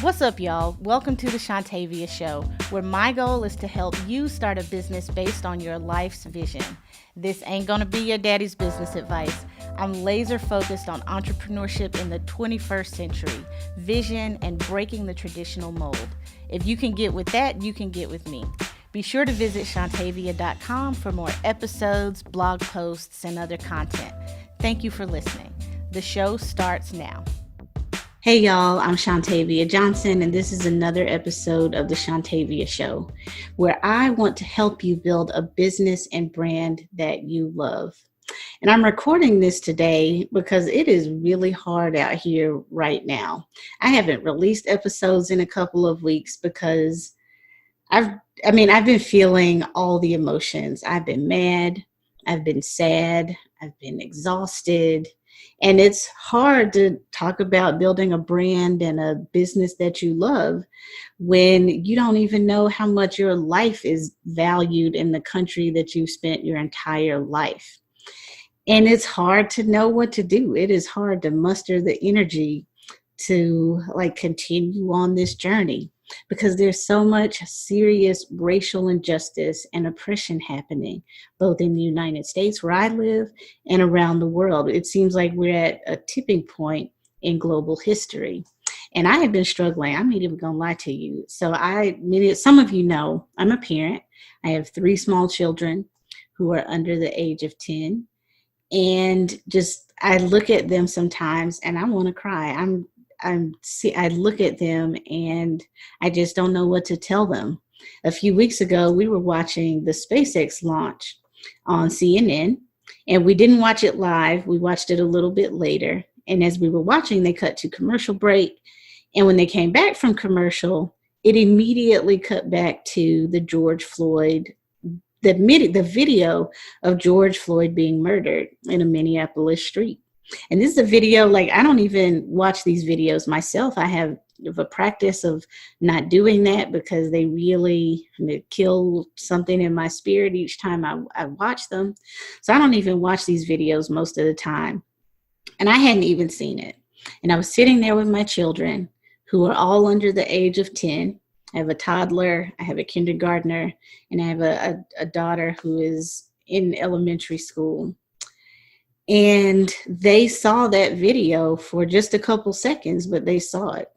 What's up, y'all? Welcome to the Shontavia Show, where my goal is to help you start a business based on your life's vision. This ain't gonna be your daddy's business advice. I'm laser focused on entrepreneurship in the 21st century, vision, and breaking the traditional mold. If you can get with that, you can get with me. Be sure to visit shontavia.com for more episodes, blog posts, and other content. Thank you for listening. The show starts now. Hey y'all, I'm Shontavia Johnson, and this is another episode of the Shontavia Show, where I want to help you build a business and brand that you love. And I'm recording this today because it is really hard out here right now. I haven't released episodes in a couple of weeks because I've been feeling all the emotions. I've been mad, I've been sad, I've been exhausted. And it's hard to talk about building a brand and a business that you love when you don't even know how much your life is valued in the country that you've spent your entire life. And it's hard to know what to do. It is hard to muster the energy to continue on this journey because there's so much serious racial injustice and oppression happening, both in the United States where I live and around the world. It seems like we're at a tipping point in global history. And I have been struggling. I'm not even going to lie to you. So some of you know, I'm a parent. I have 3 small children who are under the age of 10. And I look at them sometimes and I want to cry. I look at them and I just don't know what to tell them. A few weeks ago, we were watching the SpaceX launch on CNN, and we didn't watch it live. We watched it a little bit later. And as we were watching, they cut to commercial break. And when they came back from commercial, it immediately cut back to the George Floyd, the video of George Floyd being murdered in a Minneapolis street. And this is a video, I don't even watch these videos myself. I have a practice of not doing that because they really kill something in my spirit each time I watch them. So I don't even watch these videos most of the time. And I hadn't even seen it. And I was sitting there with my children who are all under the age of 10. I have a toddler, I have a kindergartner, and I have a daughter who is in elementary school. And they saw that video for just a couple seconds, but they saw it.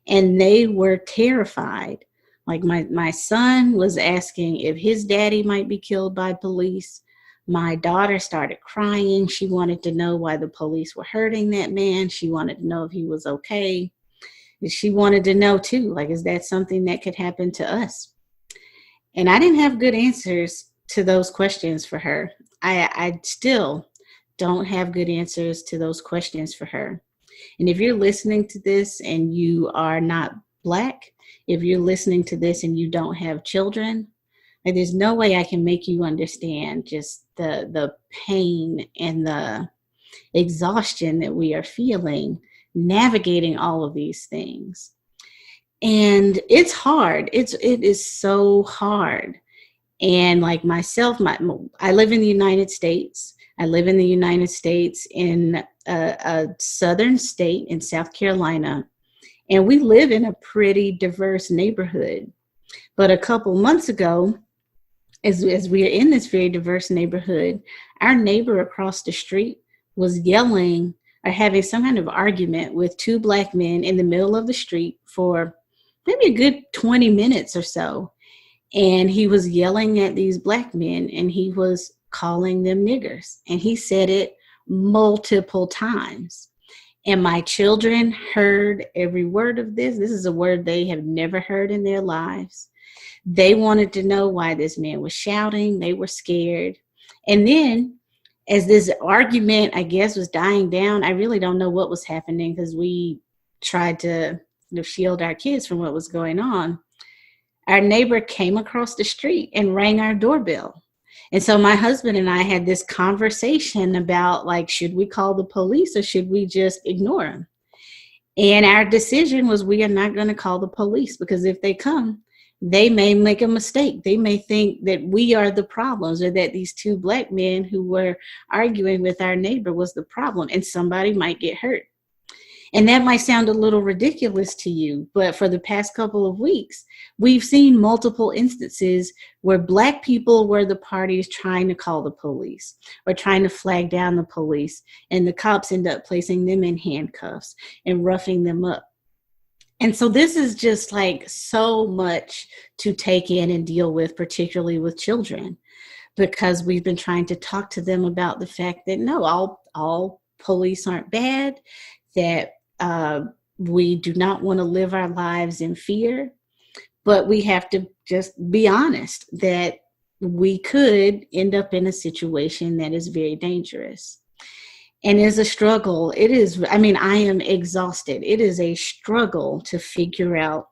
And they were terrified. My son was asking if his daddy might be killed by police. My daughter started crying. She wanted to know why the police were hurting that man. She wanted to know if he was okay. And she wanted to know too, is that something that could happen to us? And I didn't have good answers to those questions for her. I still don't have good answers to those questions for her. And if you're listening to this and you are not Black, if you're listening to this and you don't have children, there's no way I can make you understand just the pain and the exhaustion that we are feeling navigating all of these things. And it's hard. It is so hard. And myself, I live in the United States. I live in the United States in a southern state in South Carolina, and we live in a pretty diverse neighborhood. But a couple months ago, as we are in this very diverse neighborhood, our neighbor across the street was yelling or having some kind of argument with 2 Black men in the middle of the street for maybe a good 20 minutes or so. And he was yelling at these Black men and he was calling them niggers. And he said it multiple times. And my children heard every word of this. This is a word they have never heard in their lives. They wanted to know why this man was shouting. They were scared. And then as this argument, I guess, was dying down, I really don't know what was happening because we tried to shield our kids from what was going on. Our neighbor came across the street and rang our doorbell. And so my husband and I had this conversation about should we call the police or should we just ignore them? And our decision was we are not going to call the police because if they come, they may make a mistake. They may think that we are the problems or that these 2 Black men who were arguing with our neighbor was the problem and somebody might get hurt. And that might sound a little ridiculous to you, but for the past couple of weeks, we've seen multiple instances where Black people were the parties trying to call the police or trying to flag down the police, and the cops end up placing them in handcuffs and roughing them up. And so this is just like so much to take in and deal with, particularly with children, because we've been trying to talk to them about the fact that no, all police aren't bad, that we do not want to live our lives in fear, but we have to just be honest that we could end up in a situation that is very dangerous. And it's a struggle. It is, I mean, I am exhausted. It is a struggle to figure out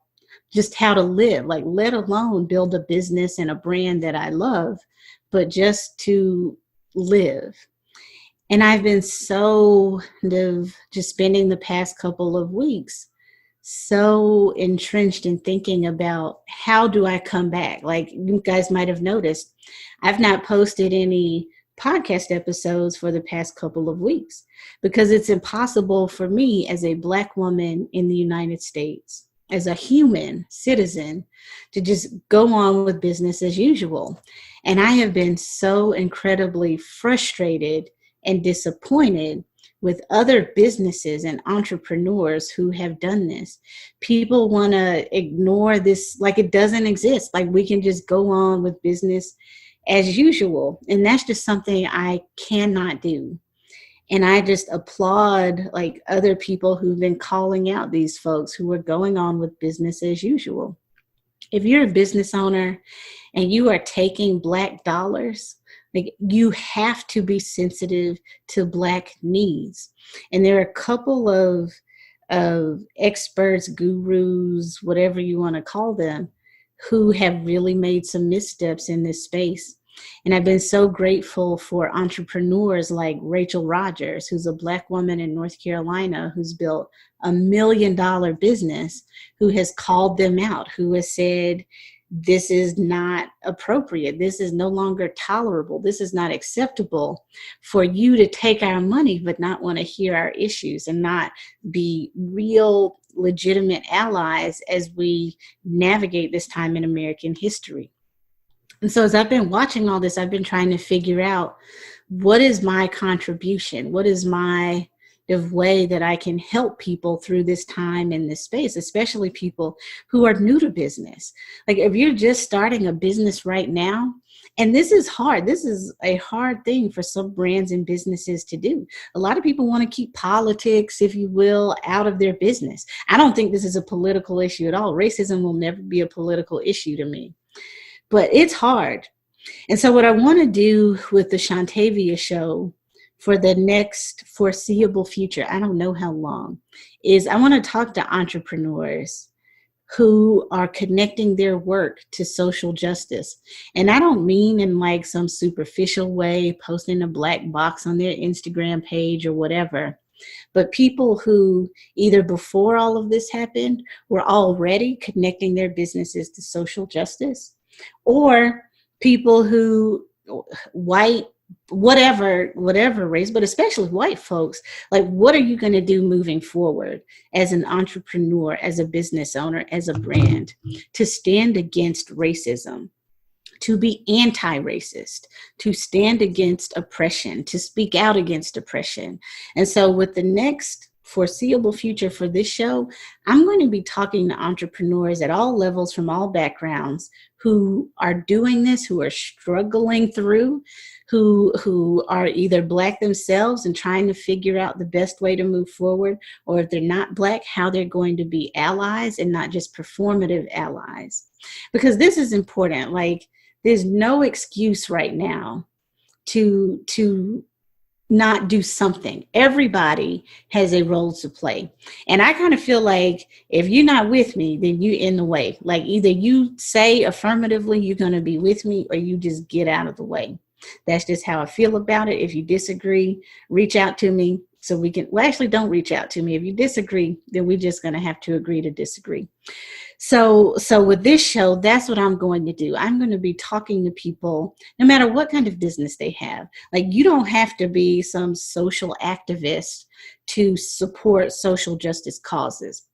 just how to live, like let alone build a business and a brand that I love, but just to live. And I've been so just spending the past couple of weeks so entrenched in thinking about how do I come back? Like you guys might have noticed, I've not posted any podcast episodes for the past couple of weeks because it's impossible for me as a Black woman in the United States, as a human citizen, to just go on with business as usual. And I have been so incredibly frustrated and disappointed with other businesses and entrepreneurs who have done this. People want to ignore this like it doesn't exist, like we can just go on with business as usual. And that's just something I cannot do. And I just applaud like other people who've been calling out these folks who are going on with business as usual. If you're a business owner and you are taking Black dollars, like you have to be sensitive to Black needs. And there are a couple of experts, gurus, whatever you want to call them, who have really made some missteps in this space. And I've been so grateful for entrepreneurs like Rachel Rogers, who's a Black woman in North Carolina who's built $1 million business, who has called them out, who has said, this is not appropriate. This is no longer tolerable. This is not acceptable for you to take our money, but not want to hear our issues and not be real, legitimate allies as we navigate this time in American history. And so as I've been watching all this, I've been trying to figure out what is my contribution? What is my way that I can help people through this time in this space, especially people who are new to business. Like if you're just starting a business right now, and this is hard. This is a hard thing for some brands and businesses to do. A lot of people want to keep politics, if you will, out of their business. I don't think this is a political issue at all. Racism will never be a political issue to me. But it's hard. And so what I want to do with the Shontavia Show for the next foreseeable future, I don't know how long, is I want to talk to entrepreneurs who are connecting their work to social justice. And I don't mean in like some superficial way, posting a black box on their Instagram page or whatever, but people who either before all of this happened were already connecting their businesses to social justice, or people who, white, whatever race, but especially white folks, like what are you going to do moving forward as an entrepreneur, as a business owner, as a brand, to stand against racism, to be anti-racist, to stand against oppression, to speak out against oppression. And so with the next foreseeable future for this show, I'm going to be talking to entrepreneurs at all levels from all backgrounds who are doing this, who are struggling through, who are either Black themselves and trying to figure out the best way to move forward, or if they're not Black, how they're going to be allies and not just performative allies. Because this is important. Like, there's no excuse right now to not do something. Everybody has a role to play. And I kind of feel like if you're not with me, then you're in the way. Like either you say affirmatively you're going to be with me, or you just get out of the way. That's just how I feel about it. If you disagree, reach out to me, So actually don't reach out to me. If you disagree, then we're just going to have to agree to disagree. So with this show, that's what I'm going to do. I'm going to be talking to people, no matter what kind of business they have. Like, you don't have to be some social activist to support social justice causes.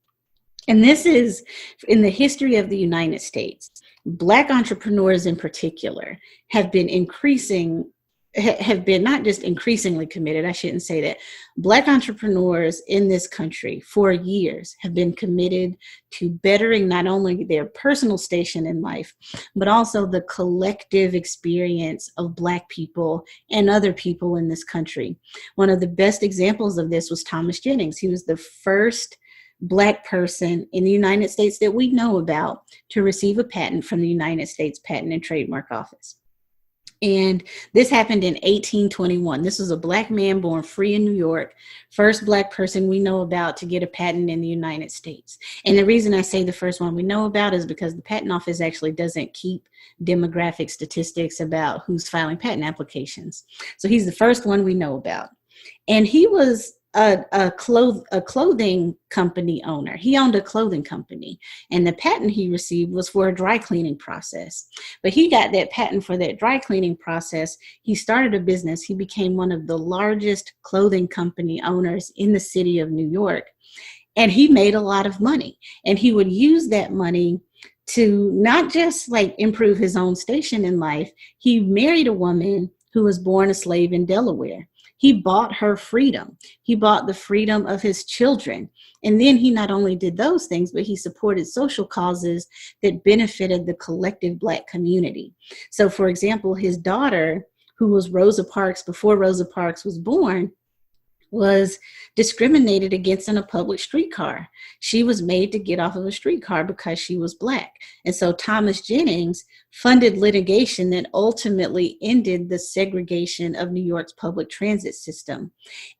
And this is in the history of the United States. Black entrepreneurs in particular have been not just increasingly committed, I shouldn't say that. Black entrepreneurs in this country for years have been committed to bettering not only their personal station in life, but also the collective experience of Black people and other people in this country. One of the best examples of this was Thomas Jennings. He was the first Black person in the United States that we know about to receive a patent from the United States Patent and Trademark Office. And this happened in 1821. This was a Black man born free in New York, first Black person we know about to get a patent in the United States. And the reason I say the first one we know about is because the Patent Office actually doesn't keep demographic statistics about who's filing patent applications. So he's the first one we know about. And he was a clothing company owner. He owned a clothing company, and the patent he received was for a dry cleaning process. But he got that patent for that dry cleaning process. He started a business. He became one of the largest clothing company owners in the city of New York. And he made a lot of money, and he would use that money to not just like improve his own station in life. He married a woman who was born a slave in Delaware. He bought her freedom. He bought the freedom of his children. And then he not only did those things, but he supported social causes that benefited the collective Black community. So, for example, his daughter, who was Rosa Parks before Rosa Parks was born, was discriminated against in a public streetcar. She was made to get off of a streetcar because she was Black. And so Thomas Jennings funded litigation that ultimately ended the segregation of New York's public transit system.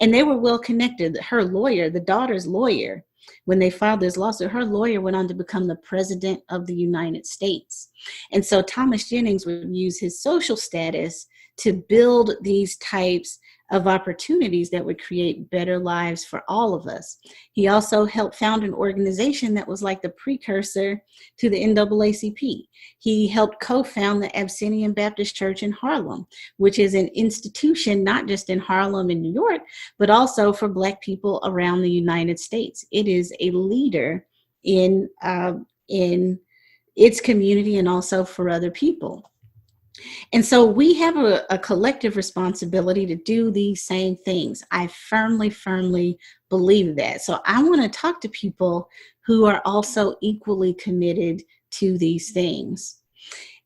And they were well connected. Her lawyer, the daughter's lawyer, when they filed this lawsuit, her lawyer went on to become the president of the United States. And so Thomas Jennings would use his social status to build these types of opportunities that would create better lives for all of us. He also helped found an organization that was like the precursor to the NAACP. He helped co-found the Abyssinian Baptist Church in Harlem, which is an institution not just in Harlem and New York, but also for Black people around the United States. It is a leader in its community and also for other people. And so we have a collective responsibility to do these same things. I firmly believe that. So I want to talk to people who are also equally committed to these things.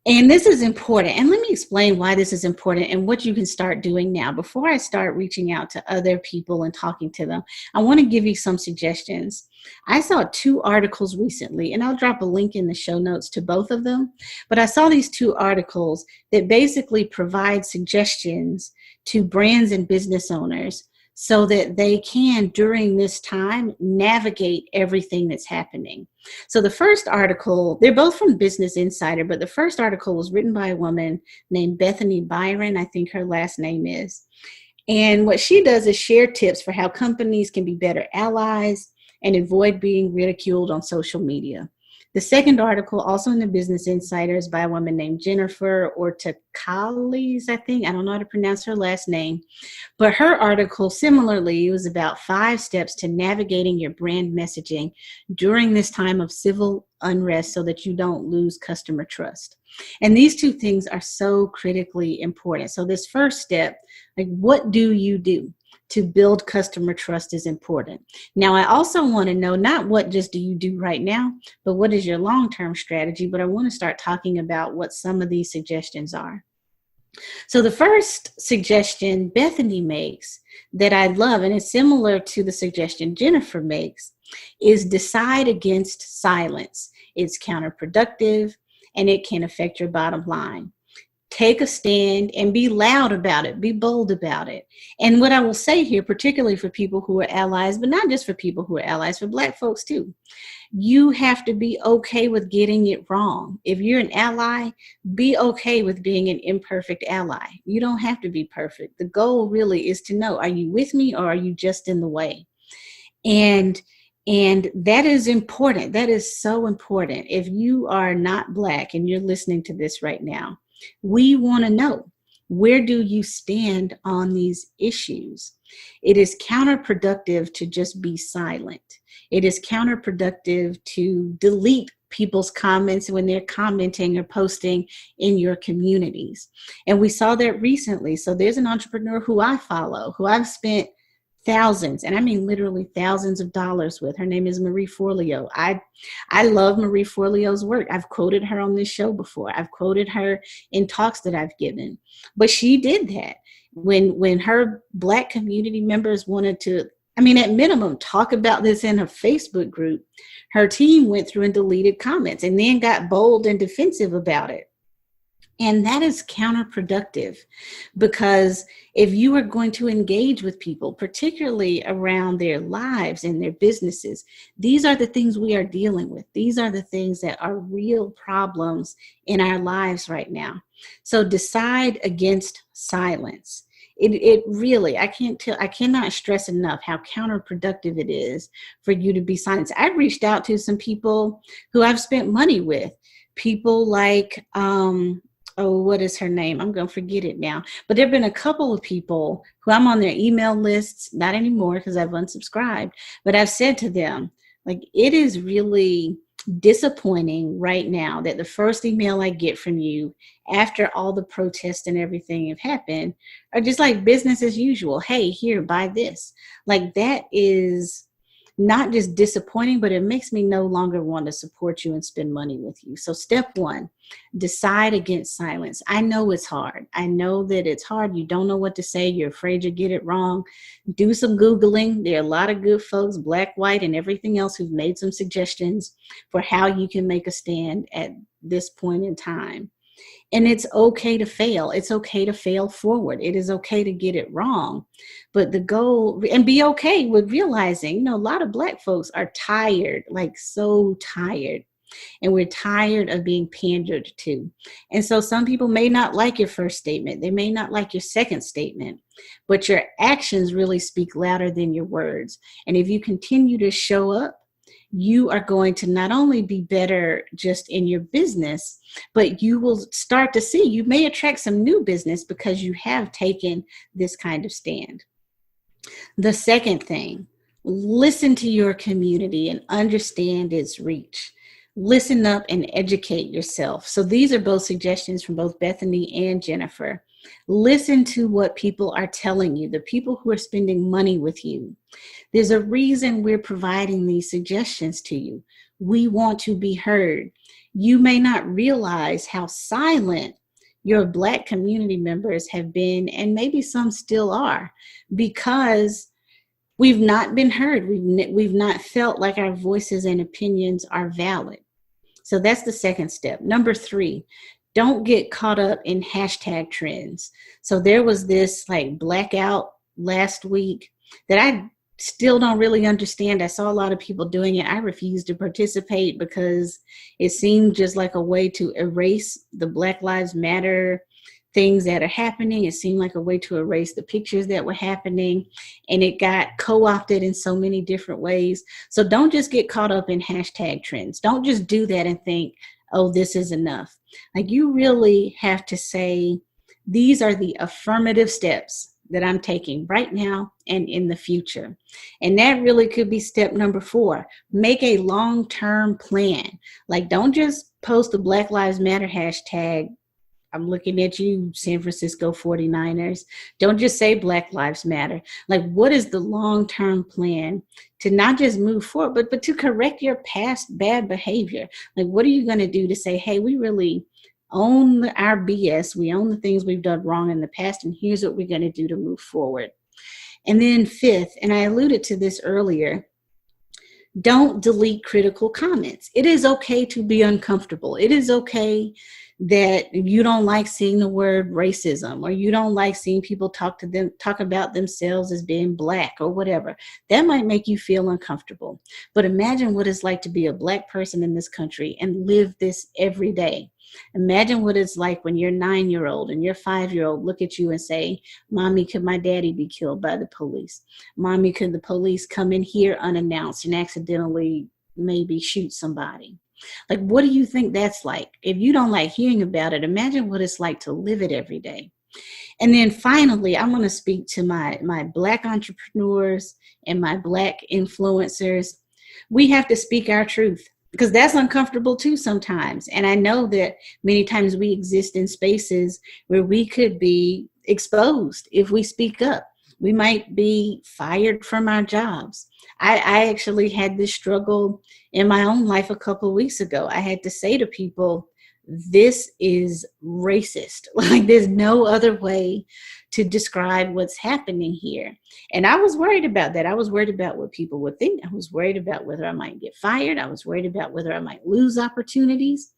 And this is important. And let me explain why this is important and what you can start doing now. Before I start reaching out to other people and talking to them, I want to give you some suggestions. I saw 2 articles recently, and I'll drop a link in the show notes to both of them. But I saw these 2 articles that basically provide suggestions to brands and business owners so that they can, during this time, navigate everything that's happening. So the first article, they're both from Business Insider, but the first article was written by a woman named Bethany Byron, I think her last name is. And what she does is share tips for how companies can be better allies and avoid being ridiculed on social media. The second article, also in the Business Insider, is by a woman named Jennifer Ortacales, I think. I don't know how to pronounce her last name. But her article, similarly, was about 5 steps to navigating your brand messaging during this time of civil unrest so that you don't lose customer trust. And these 2 things are so critically important. So this first step, like, what do you do to build customer trust, is important. Now, I also want to know not what just do you do right now, but what is your long-term strategy? But I want to start talking about what some of these suggestions are. So the first suggestion Bethany makes that I love, and it's similar to the suggestion Jennifer makes, is decide against silence. It's counterproductive, and it can affect your bottom line. take a stand and be loud about it, be bold about it. And what I will say here, particularly for people who are allies, but not just for people who are allies, for Black folks too, you have to be okay with getting it wrong. If you're an ally, be okay with being an imperfect ally. You don't have to be perfect. The goal really is to know, are you with me or are you just in the way? And that is important. That is so important. If you are not Black and you're listening to this right now, we want to know, where do you stand on these issues? It is counterproductive to just be silent. It is counterproductive to delete people's comments when they're commenting or posting in your communities. And we saw that recently. So there's an entrepreneur who I follow, who I've spent thousands, and I mean literally thousands of dollars with. Her name is Marie Forleo. I love Marie Forleo's work. I've quoted her on this show before. I've quoted her in talks that I've given. But she did that when her Black community members wanted to, I mean, at minimum, talk about this in her Facebook group. Her team went through and deleted comments and then got bold and defensive about it. And that is counterproductive, because if you are going to engage with people, particularly around their lives and their businesses, these are the things we are dealing with. These are the things that are real problems in our lives right now. So decide against silence. It really, I cannot stress enough how counterproductive it is for you to be silent. I've reached out to some people who I've spent money with, people like, what is her name? I'm going to forget it now. But there have been a couple of people who I'm on their email lists, not anymore because I've unsubscribed, but I've said to them, like, it is really disappointing right now that the first email I get from you after all the protests and everything have happened are just like business as usual. Hey, here, buy this. Like, that is not just disappointing, but it makes me no longer want to support you and spend money with you. So step one, decide against silence. I know it's hard. I know that it's hard. You don't know what to say. You're afraid you get it wrong. Do some Googling. There are a lot of good folks, Black, white, and everything else, who've made some suggestions for how you can make a stand at this point in time. And it's okay to fail. It's okay to fail forward. It is okay to get it wrong. But the goal, and be okay with realizing, a lot of Black folks are tired, like so tired. And we're tired of being pandered to. And so some people may not like your first statement. They may not like your second statement, but your actions really speak louder than your words. And if you continue to show up, you are going to not only be better just in your business, but you will start to see, you may attract some new business because you have taken this kind of stand. The second thing, listen to your community and understand its reach. Listen up and educate yourself. So these are both suggestions from both Bethany and Jennifer. Listen to what people are telling you, the people who are spending money with you. There's a reason we're providing these suggestions to you. We want to be heard. You may not realize how silent your Black community members have been, and maybe some still are, because we've not been heard. We've not felt like our voices and opinions are valid. So that's the second step. Number 3, don't get caught up in hashtag trends. So there was this like blackout last week that I still don't really understand. I saw a lot of people doing it. I refused to participate because it seemed just like a way to erase the Black Lives Matter things that are happening. It seemed like a way to erase the pictures that were happening, and it got co-opted in so many different ways. So don't just get caught up in hashtag trends. Don't just do that and think, oh, this is enough. Like, you really have to say, these are the affirmative steps that I'm taking right now and in the future. And that really could be step number 4. Make a long-term plan. Like, don't just post the Black Lives Matter hashtag. I'm looking at you, San Francisco 49ers. Don't just say Black Lives Matter. Like, what is the long-term plan to not just move forward, but to correct your past bad behavior? Like, what are you going to do to say, hey, we really own our BS. We own the things we've done wrong in the past, and here's what we're going to do to move forward. And then 5th, and I alluded to this earlier, don't delete critical comments. It is okay to be uncomfortable. It is okay that you don't like seeing the word racism, or you don't like seeing people talk about themselves as being Black or whatever. That might make you feel uncomfortable. But imagine what it's like to be a Black person in this country and live this every day. Imagine what it's like when your 9-year-old and your 5-year-old look at you and say, Mommy, could my daddy be killed by the police? Mommy, could the police come in here unannounced and accidentally maybe shoot somebody? Like, what do you think that's like? If you don't like hearing about it, imagine what it's like to live it every day. And then finally, I'm going to speak to my Black entrepreneurs and my Black influencers. We have to speak our truth, because that's uncomfortable too sometimes. And I know that many times we exist in spaces where we could be exposed if we speak up. We might be fired from our jobs. I actually had this struggle in my own life a couple of weeks ago. I had to say to people, this is racist. Like, there's no other way to describe what's happening here. And I was worried about that. I was worried about what people would think. I was worried about whether I might get fired. I was worried about whether I might lose opportunities.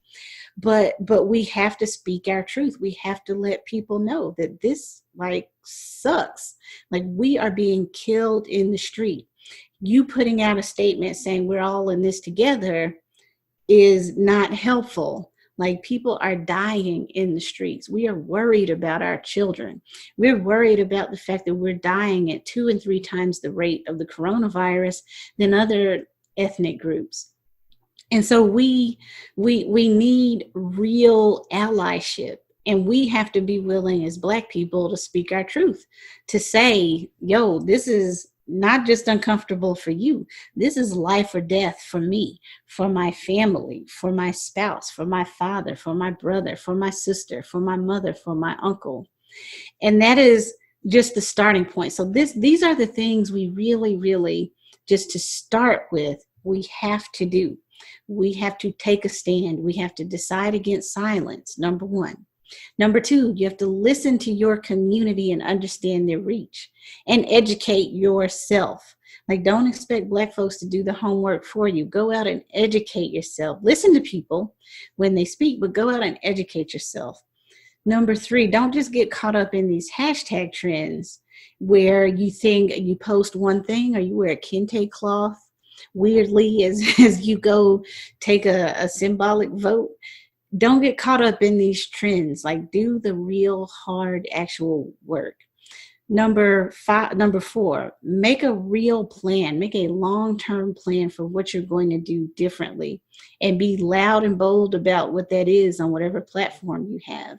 But we have to speak our truth. We have to let people know that this sucks. Like, we are being killed in the street. You putting out a statement saying we're all in this together is not helpful. Like, people are dying in the streets. We are worried about our children. We're worried about the fact that we're dying at 2 and 3 times the rate of the coronavirus than other ethnic groups. And so we need real allyship. And we have to be willing as Black people to speak our truth, to say, yo, this is not just uncomfortable for you. This is life or death for me, for my family, for my spouse, for my father, for my brother, for my sister, for my mother, for my uncle. And that is just the starting point. So these are the things we really, really, just to start with, we have to do. We have to take a stand. We have to decide against silence, number 1. Number 2, you have to listen to your community and understand their reach, and educate yourself. Like, don't expect Black folks to do the homework for you. Go out and educate yourself. Listen to people when they speak, but go out and educate yourself. Number 3, don't just get caught up in these hashtag trends where you think you post one thing or you wear a kente cloth weirdly as you go take a symbolic vote. Don't get caught up in these trends. Like, do the real hard actual work. Number 4, make a real plan. Make a long-term plan for what you're going to do differently, and be loud and bold about what that is on whatever platform you have.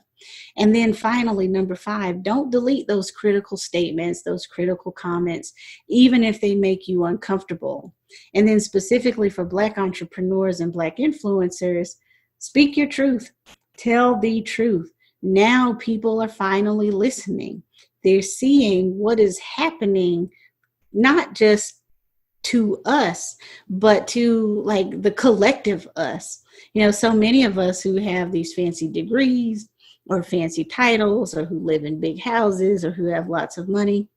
And then finally, number 5, don't delete those critical statements, those critical comments, even if they make you uncomfortable. And then specifically for Black entrepreneurs and Black influencers, speak your truth. Tell the truth. Now people are finally listening. They're seeing what is happening, not just to us, but to like the collective us. You know, so many of us who have these fancy degrees or fancy titles, or who live in big houses, or who have lots of money,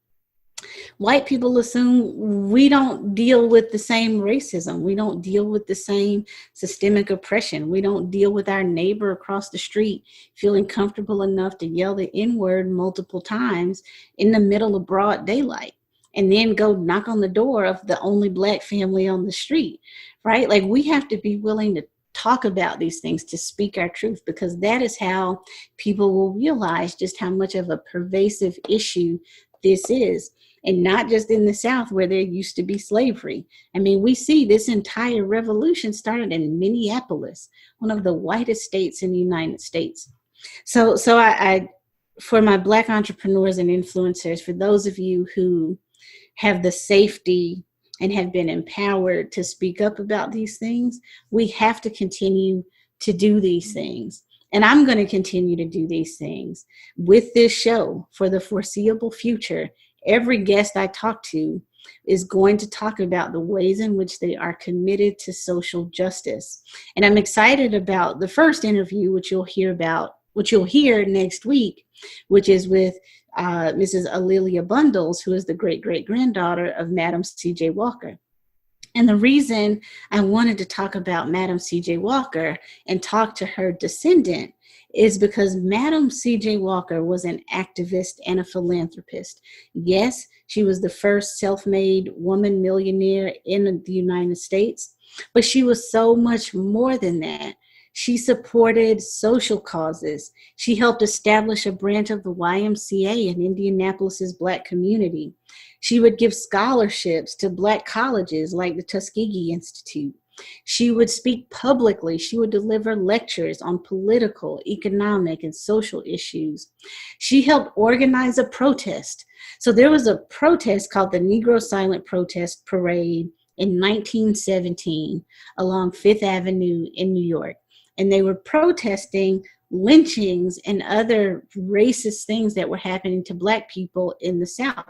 white people assume we don't deal with the same racism. We don't deal with the same systemic oppression. We don't deal with our neighbor across the street feeling comfortable enough to yell the N-word multiple times in the middle of broad daylight, and then go knock on the door of the only Black family on the street, right? Like, we have to be willing to talk about these things, to speak our truth, because that is how people will realize just how much of a pervasive issue this is. And not just in the South where there used to be slavery. I mean, we see this entire revolution started in Minneapolis, one of the whitest states in the United States. So I for my Black entrepreneurs and influencers, for those of you who have the safety and have been empowered to speak up about these things, we have to continue to do these things. And I'm going to continue to do these things with this show for the foreseeable future. Every guest I talk to is going to talk about the ways in which they are committed to social justice. And I'm excited about the first interview, which you'll hear next week, which is with Mrs. A'Lelia Bundles, who is the great-great-granddaughter of Madam C.J. Walker. And the reason I wanted to talk about Madam C.J. Walker and talk to her descendant is because Madam C.J. Walker was an activist and a philanthropist. Yes, she was the first self-made woman millionaire in the United States, but she was so much more than that. She supported social causes. She helped establish a branch of the YMCA in Indianapolis's Black community. She would give scholarships to Black colleges like the Tuskegee Institute. She would speak publicly. She would deliver lectures on political, economic, and social issues. She helped organize a protest. So there was a protest called the Negro Silent Protest Parade in 1917 along Fifth Avenue in New York. And they were protesting lynchings and other racist things that were happening to Black people in the South.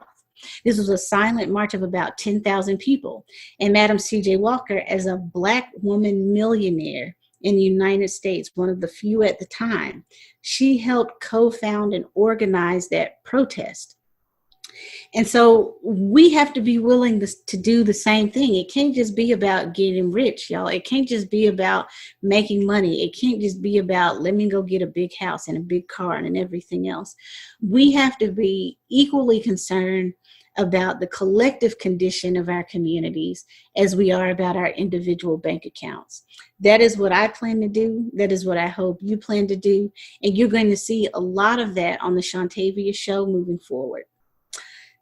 This was a silent march of about 10,000 people. And Madam C.J. Walker, as a Black woman millionaire in the United States, one of the few at the time, she helped co-found and organize that protest. And so we have to be willing to do the same thing. It can't just be about getting rich, y'all. It can't just be about making money. It can't just be about, let me go get a big house and a big car and everything else. We have to be equally concerned about the collective condition of our communities as we are about our individual bank accounts. That is what I plan to do. That is what I hope you plan to do. And you're going to see a lot of that on the Shontavia Show moving forward.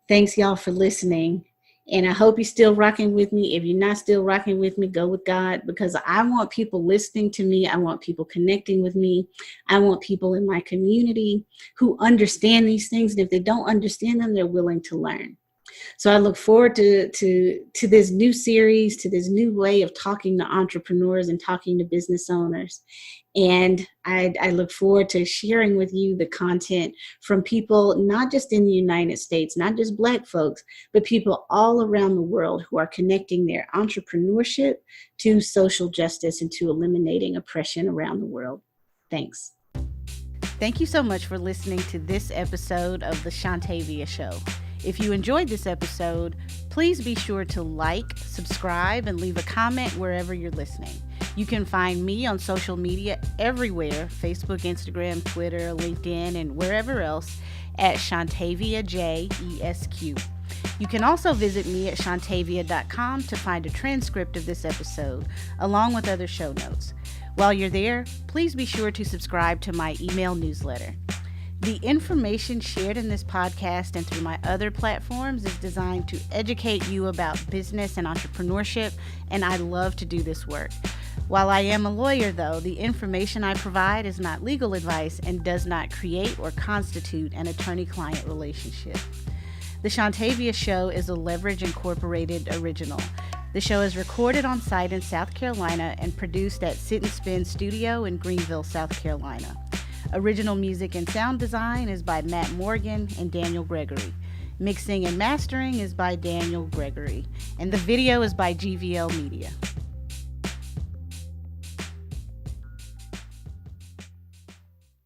Thanks, y'all, for listening. And I hope you're still rocking with me. If you're not still rocking with me, go with God, because I want people listening to me. I want people connecting with me. I want people in my community who understand these things. And if they don't understand them, they're willing to learn. So I look forward to this new series, to this new way of talking to entrepreneurs and talking to business owners. And I look forward to sharing with you the content from people, not just in the United States, not just Black folks, but people all around the world who are connecting their entrepreneurship to social justice and to eliminating oppression around the world. Thanks. Thank you so much for listening to this episode of the Shontavia Show. If you enjoyed this episode, please be sure to like, subscribe, and leave a comment wherever you're listening. You can find me on social media everywhere, Facebook, Instagram, Twitter, LinkedIn, and wherever else at Shontavia JESQ. You can also visit me at shontavia.com to find a transcript of this episode, along with other show notes. While you're there, please be sure to subscribe to my email newsletter. The information shared in this podcast and through my other platforms is designed to educate you about business and entrepreneurship, and I love to do this work. While I am a lawyer, though, the information I provide is not legal advice and does not create or constitute an attorney-client relationship. The Shontavia Show is a Leverage Incorporated original. The show is recorded on site in South Carolina and produced at Sit and Spin Studio in Greenville, South Carolina. Original music and sound design is by Matt Morgan and Daniel Gregory. Mixing and mastering is by Daniel Gregory. And the video is by GVL Media.